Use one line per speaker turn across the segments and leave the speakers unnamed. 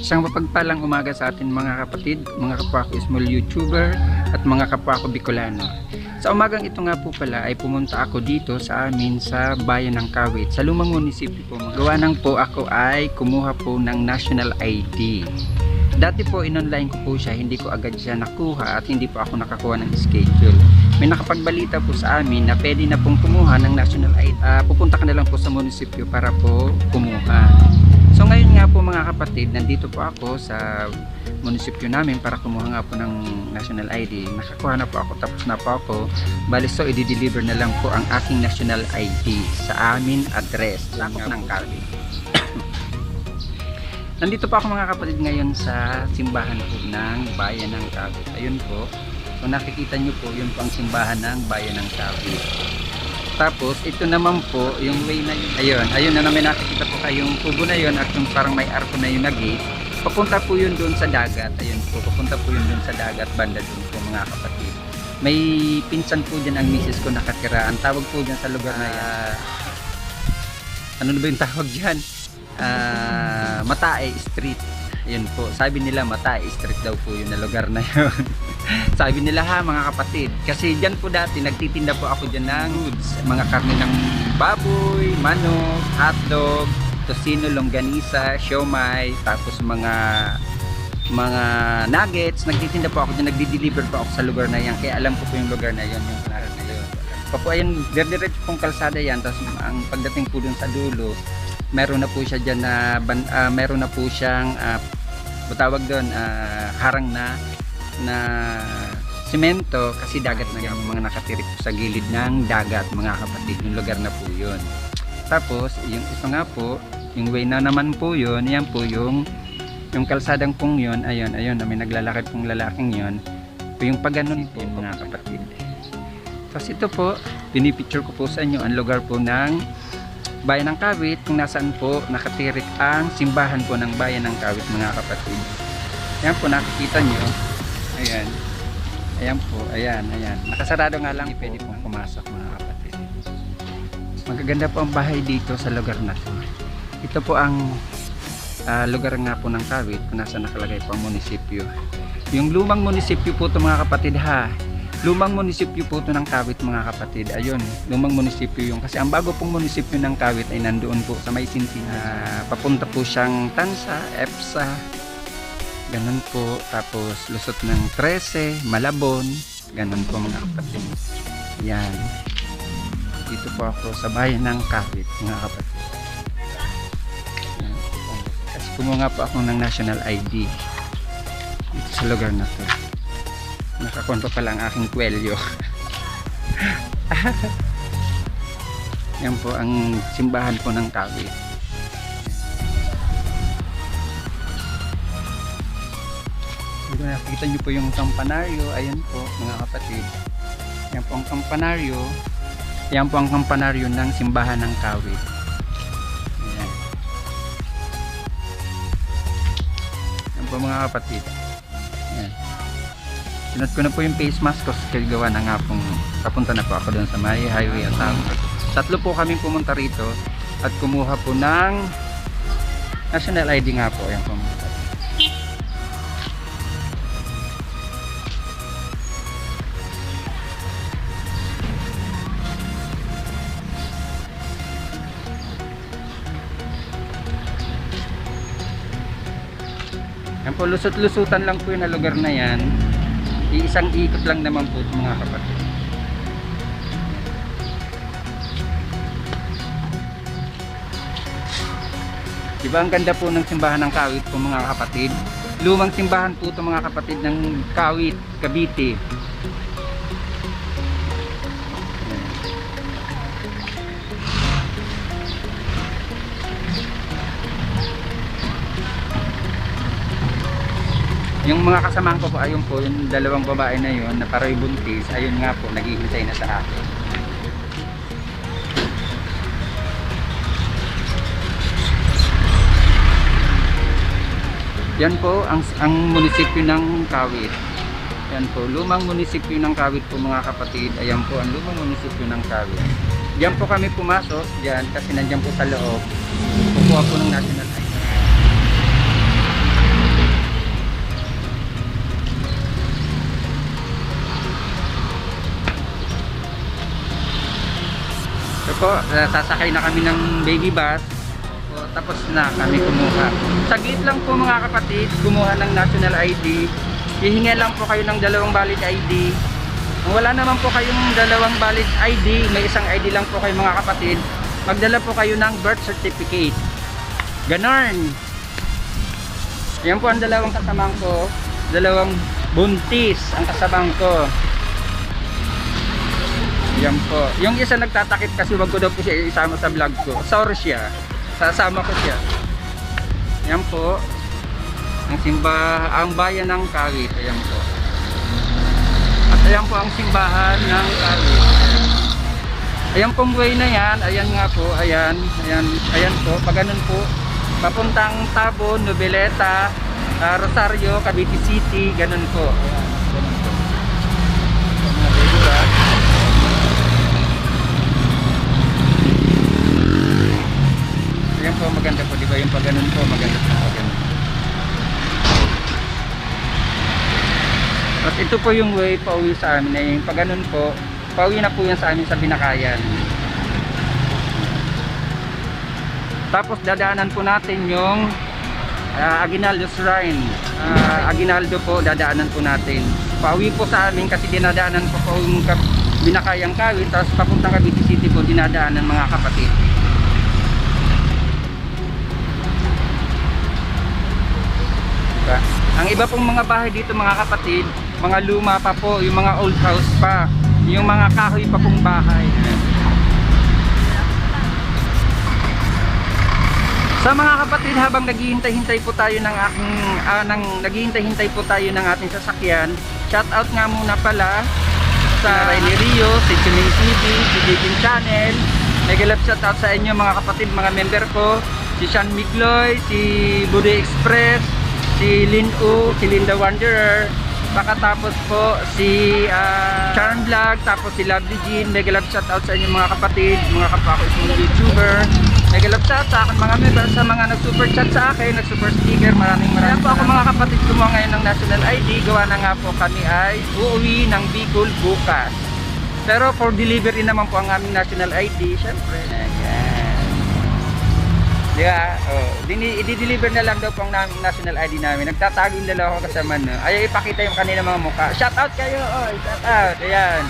Isang mapagpalang umaga sa atin mga kapatid, mga kapwa ko small YouTuber at mga kapwa ko Bicolano. Sa umagang ito nga po pala ay pumunta ako dito sa amin sa bayan ng Kawit, sa lumang munisipyo po. Gawa nang po ako ay kumuha po ng national ID. Dati po in-online ko po siya, hindi ko agad siya nakuha at hindi po ako nakakuha ng schedule. May nakapagbalita po sa amin na pwede na pong kumuha ng national ID. Pupunta ka na lang po sa munisipyo para po kumuha. So ngayon nga po mga kapatid, nandito po ako sa munisipyo namin para kumuha nga po ng national ID. Nakakuha na po ako, tapos na po ako. Bali, so i-deliver na lang po ang aking national ID sa amin address ng Kawit. Nandito po ako mga kapatid ngayon sa simbahan po ng bayan ng Kawit. Ayun po, kung nakikita nyo po, yun po ang simbahan ng bayan ng Kawit. Tapos ito naman po yung way na yun. Ayun na naman nakikita po kayong tubo na yun at yung parang may arko na yung nag-gate. Papunta po yun doon sa dagat. Ayun po, papunta po yun doon sa dagat, banda doon po mga kapatid. May pinsan po dyan ang misis ko nakatira. Ang tawag po dyan sa lugar na yan, ano na ba yung tawag dyan? Matae Street. Yun po, sabi nila Matae Street daw po yun na lugar na yun. Sabi nila ha mga kapatid, kasi dyan po dati nagtitinda po ako dyan ng goods, mga karne ng baboy, manok, hotdog, tocino, longganisa, siomai, tapos mga nuggets. Nagtitinda po ako dyan, nagdi-deliver po ako sa lugar na yan, kaya alam ko po yung lugar na yun, yung lugar na yun. Papo ayun, diretso pong kalsada yan, tapos ang pagdating po dun sa dulo, meron na po siya dyan na meron na po siyang matawag doon harang na semento, kasi dagat na yung mga nakatirik po sa gilid ng dagat mga kapatid, yung lugar na po yun. Tapos yung ito nga po, yung way na naman po yun, yan po yung kalsadang pong yun, ayun na may naglalakad pong lalaking yun po, yung pagganon po mga kapatid. Tapos ito po, pinipicture ko po sa inyo ang lugar po ng bayan ng Kawit, kung nasaan po nakatirik ang simbahan po ng bayan ng Kawit mga kapatid. Yan po nakikita nyo, ayan po, ayan, nakasarado nga lang, pwede pong pumasok mga kapatid. Magaganda po ang bahay dito sa lugar na to. Ito po ang lugar nga po ng Kawit kung nasa nakalagay po ang munisipyo. Yung lumang munisipyo po ito mga kapatid ha. Lumang munisipyo po ito ng Kawit mga kapatid. Ayun, lumang munisipyo yung, kasi ang bago pong munisipyo ng Kawit ay nandoon po sa may Sinsin. Papunta po siyang Tansa, EPSA, ganun po. Tapos lusot ng 13, Malabon, ganun po mga kapatid. Yan. Dito po ako sa bayan ng Kawit mga kapatid. Yan. Kasi kumuha po ako ng national ID dito sa lugar na to. Nakakonto pa lang aking kwelyo. Yan po ang simbahan po ng Kawit. Nakikita nyo po yung kampanaryo. Ayan po mga kapatid. Yan po ang kampanaryo. Yan po ang kampanaryo ng simbahan ng Kawit. Ayan. Yan po mga kapatid. Ayan. Sinot ko na po yung face mask ko kasi gawa na nga pong papunta na po ako doon sa may highway at tatlo po kami pumunta rito at kumuha po ng national ID nga po. Ayan po. Ayan po, lusot-lusutan lang po yung lugar na yan. Iisang ikot lang naman po mga kapatid. Diba ang ganda po ng simbahan ng Kawit po mga kapatid. Lumang simbahan po ito mga kapatid ng Kawit, Cavite. Yung mga kasamahan ko po, ayun po, yung dalawang babae na yun na paroy buntis, ayun nga po, naghihintay na sa akin. Yan po ang munisipyo ng Kawit. Yan po, lumang munisipyo ng Kawit po mga kapatid. Ayan po ang lumang munisipyo ng Kawit. Diyan po kami pumasok, diyan, kasi nandiyan po sa loob. Kukuha po ng national ID. po, sasakay na kami ng baby bus. O, tapos na kami kumuha. Saglit lang po mga kapatid, kumuha ng national ID. Hihinga lang po kayo ng 2 valid ID. Kung wala naman po kayong 2 valid ID, may isang ID lang po kayo mga kapatid, magdala po kayo ng birth certificate. Ganon. Yan po ang 2 kasamang ko. 2 buntis ang kasamang ko. Yan po. Yung isa nagtatakip kasi wag ko daw po siya isama sa vlog ko. Sorry siya. Sasama ko siya. Yan po. Ang bayan ng Kawit. Ayan po. At ayan po ang simbahan ng Kawit. Ayan pong way na yan. Ayan nga po. Ayan. Ayan. Ayan po. Pag ganun po. Papuntang Tabon, Noveleta, Rosario, Cavite City. Ganun po. Ayan. Ganun po. Ayan po. Maganda po. Diba yung pag ganun po. Maganda po. Maganda. At ito po yung way pauwi sa amin. Yung pag ganun po, pauwi na po yan sa amin sa Binakayan. Tapos dadaanan po natin yung Aguinaldo Shrine. Aguinaldo po dadaanan po natin. Pauwi po sa amin kasi dinadaanan po po yung Binakayang Kawit. Tapos papuntang Cavite City po dinadaanan mga kapatid. Diba? Ang iba pong mga bahay dito mga kapatid, mga luma pa po, yung mga old house pa, yung mga kahoy pa pong bahay. Sa mga kapatid, habang naghihintay-hintay po tayo ng naghihintay-hintay po tayo ng ating sasakyan, shout out nga muna pala sa Riley Rio, si Chuming TV, si Jigin Channel. Mega love shout out sa inyo mga kapatid, mga member ko, si Sean Migloy, si Bude Express, si Lin U, si Linda Wanderer, pakatapos po si Charm Vlog, tapos si Lovely Jean. Mega love shout out sa inyo mga kapatid, mga kapwa ko isang YouTuber. Mega love shout sa akin mga member, sa mga nag-super chat sa akin, nag-super sticker, maraming po ako mga kapatid gumawa ngayon ng national ID. Gawa na nga po kami ay uuwi ng Bicol bukas. Pero for delivery naman po ang aming national ID, syempre. Ayan. Diba? Oh, i-deliver na lang daw po ang national ID namin. Nagtatago yung 2 kasama, no? Ayaw ipakita yung kanila mga mukha. Shout out kayo! Oh, shout out! Ayan.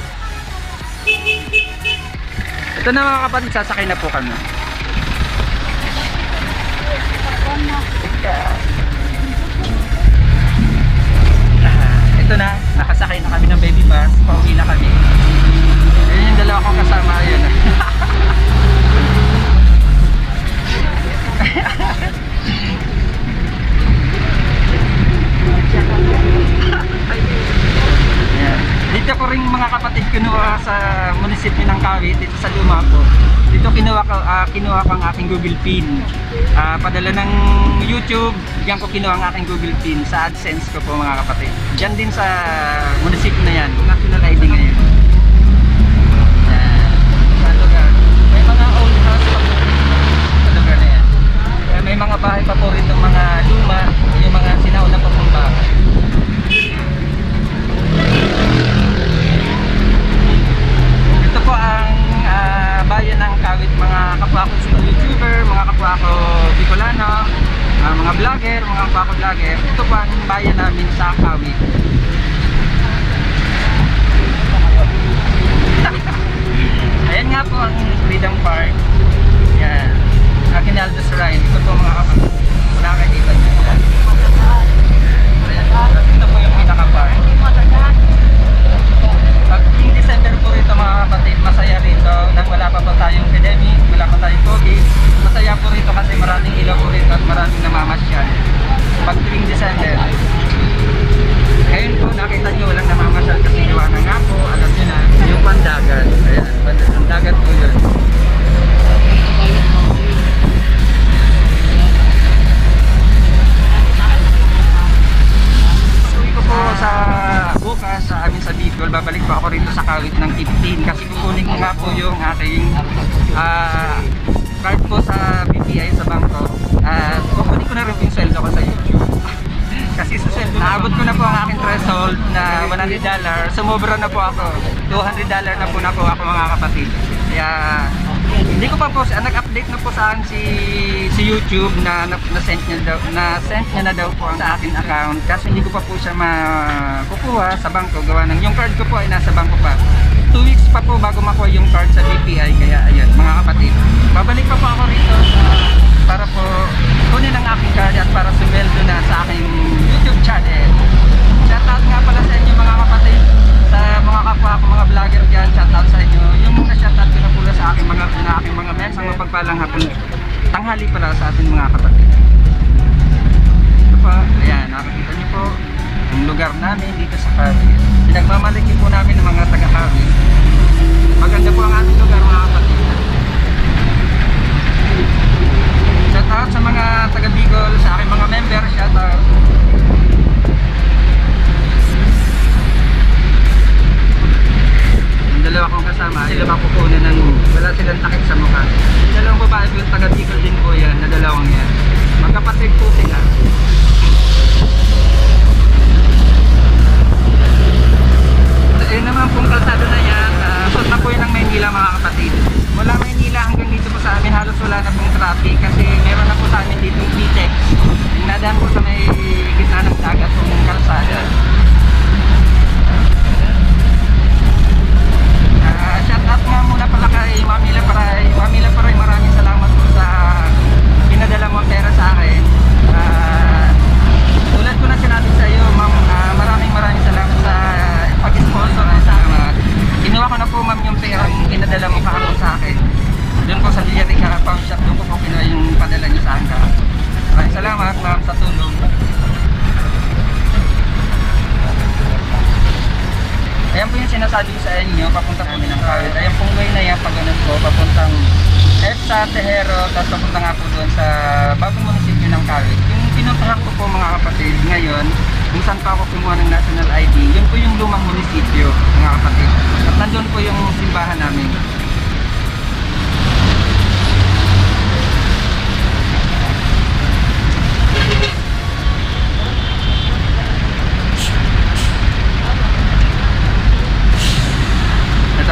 Ito na mga kapatid, sasakay na po kami. Ito na, nakasakay na kami ng baby bus. Pauwi na kami. Ayan yung 2 kong kasama. Ayan. Ayan. Dito ko rin mga kapatid kinuha sa munisipyo ng Kawit, dito sa luma po. Dito kinuha ko ang aking Google Pin. Padala ng YouTube, diyan ko kinuha ang aking Google Pin sa AdSense ko po mga kapatid. Diyan din sa munisipyo na yan, national ID ngayon. Sa lugar. May mga old house pa po sa lugar na yan. May mga bahay pa po rin ng mga luma, yung mga sinauna pa pong bahay. Ito po ang bayan ng Kawit mga kapwa ko sa YouTuber, mga kapwa ko Bicolano, mga vlogger, mga kapwa ko vlogger. Ito po ang bayan namin sa Kawit. Ayan nga po ang Freedom Park. Yan. Aguinaldo Shrine. Ito po mga kapatid. Nakakita nyo. Ito po yung pinaka-park. Pag December po rito mga kapatid, masaya rito nang wala pa po tayong pandemic, wala pa tayong COVID. Masaya po rito kasi maraming ilaw po rito at maraming namamasyal. Pag tuwing December. Ngayon po nakita nyo walang namamasyal kasi gawa na nga po, alam nyo na, yung pandagat. Ayan, pandagat po yun. Sa bukas sa amin sa Bicol, babalik po ako rito sa Kawit ng 15 kasi kukunin ko nga po yung aking card po sa BPI sa bangko. Kukunin ko na rin yung sweldo ko sa YouTube. Kasi sa sweldo, naabot ko na po ang aking threshold na $100. Sumobra na po ako. $200 na po ako mga kapatid. Kaya Hindi ko pa po, nag-update na po sa akin si YouTube na na-send niya na daw po sa akin account, kasi hindi ko pa po siya makukuha sa bangko, gawa ng yung card ko po ay nasa bangko pa. 2 weeks pa po bago makuha yung card sa BPI, kaya ayun mga kapatid, babalik pa po ako rito para po kunin ang aking card at para sumweldo na sa aking YouTube channel. Shoutout nga pala sa inyo mga kapatid, sa mga kapwa ko mga vlogger dyan, shoutout sa inyo. Yung mga shoutout ko na pula sa aking mga men, sa mapagpalang hapon, tanghali pala sa ating mga kapatid. Ito pa, ayan, nakikita niyo po ang lugar namin dito sa Cavite. Pinagmamalaki po namin ng mga taga-Cavite. Maganda po ang ating lugar mga kapatid. Shoutout sa mga taga-Bicol, sa aking mga member, shoutout. Yung dalawa kong kasama, sila mapupunan ng wala silang takip sa mukha. Yung dalawang babae po, yung taga-Bicol din po yan, na dalawang yan. Magkapatid po sila. Ayun naman pong kalsado na yan, suot na po yun ng Maynila mga kapatid. Mula Maynila hanggang dito po sa amin, halos wala na pong traffic kasi meron na po sa amin dito yung PTEX. Nadaan po sa may gitna ng dagat pong kalsada. Shout out nga muna pala kay Mamila Paray. Mamila Paray, maraming salamat po sa pinadala mo pera sa akin. Tulad ko na sinabi sa iyo, ma'am, maraming salamat sa pag-sponsor sa akin. Kinuha ko na po ma'am yung perang pinadala mo kahapon sa akin. Doon po sa Villarica Pawn Shop, doon ko po kinuha yung padala niyo sa akin. Maraming salamat ma'am sa tulong. Ayan po yung sinasabi ko sa inyo, papunta po ng Cavite. Ayan pong way na yan, pag ganun po, papuntang EDSA, Tejero, tapos papunta nga po doon sa bagong munisipyo ng Cavite. Yung pinuntahan ko po mga kapatid ngayon, kung saan pa ako kumuha ng national ID, yun po yung lumang munisipyo mga kapatid. At nandun po yung simbahan namin.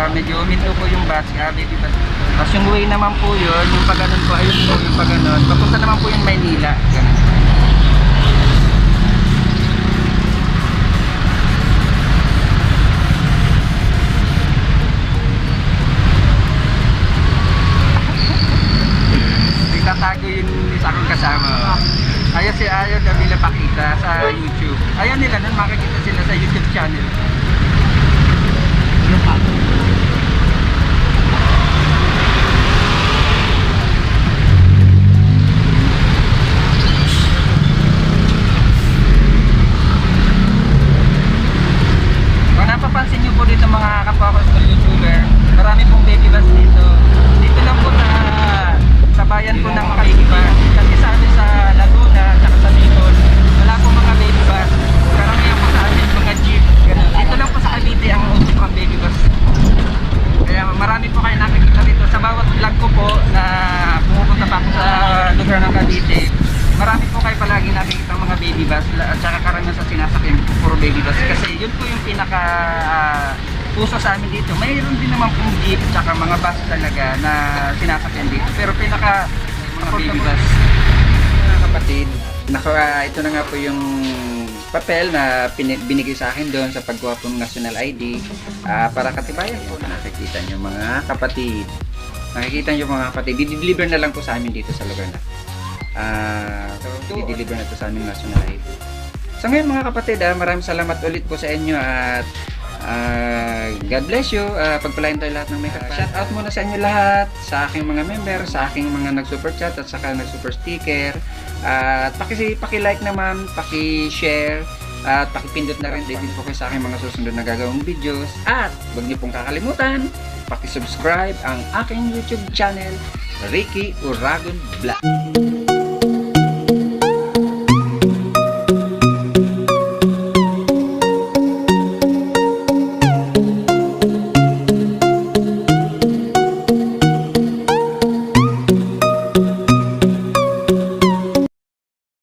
Medyo uminto po yung bus, baby bus. Tapos yung way naman po yun, yung pag-ganon po, ayun po yung pag-ganon. Papunta naman po yung Maynila. Ganun. Nagtatago yung isa akong kasama. Ayaw si Ayaw Davila Pakita sa YouTube. Ayaw nila nun, makikita sila sa YouTube channel. Yung pato. Kung napapansin nyo po dito mga kapwa ko school YouTuber, marami pong baby bus dito. Dito lang po sa bayan po ng baby bus. Kasi sa amin sa Laguna, saka sa Bicol, wala pong mga baby bus. Karamihan po sa amin mga jeep. Ganun. Dito lang po sa Cavite ang uso ng baby bus. Kaya marami po kayo nakikita dito. Sa bawat vlog ko po na pumupunta pa ako sa lugar ng Cavite, marami po kayo palagi nakikita mga baby bus at saka karamihan sa sinasakyan puro baby bus. Kasi yun po yung pinaka uso sa amin dito. Mayroon din naman pong jeep at saka mga bus talaga na sinasakyan dito. Pero pinaka mga baby bus. Mga kapatid, ito na nga po yung papel na binigay sa akin doon sa pagkuha po ng national ID para katibayan po. Nakikita nyo mga kapatid. Nakikita nyo mga kapatid. Di-deliver na lang po sa amin dito sa lugar na. I-deliver na ito sa aming national ID. So ngayon mga kapatid, maraming salamat ulit po sa inyo at God bless you. Pagpalain tayo lahat ng may kapal. Shout out muna sa inyo lahat, sa aking mga member, sa aking mga nag-super chat at saka nag-super sticker. At paki-like naman, paki-share at paki-pindot na rin din po kayo sa aking mga susunod na gagawing videos. At huwag niyo pong kakalimutan, paki-subscribe ang aking YouTube channel, Ricky Uragon Vlog.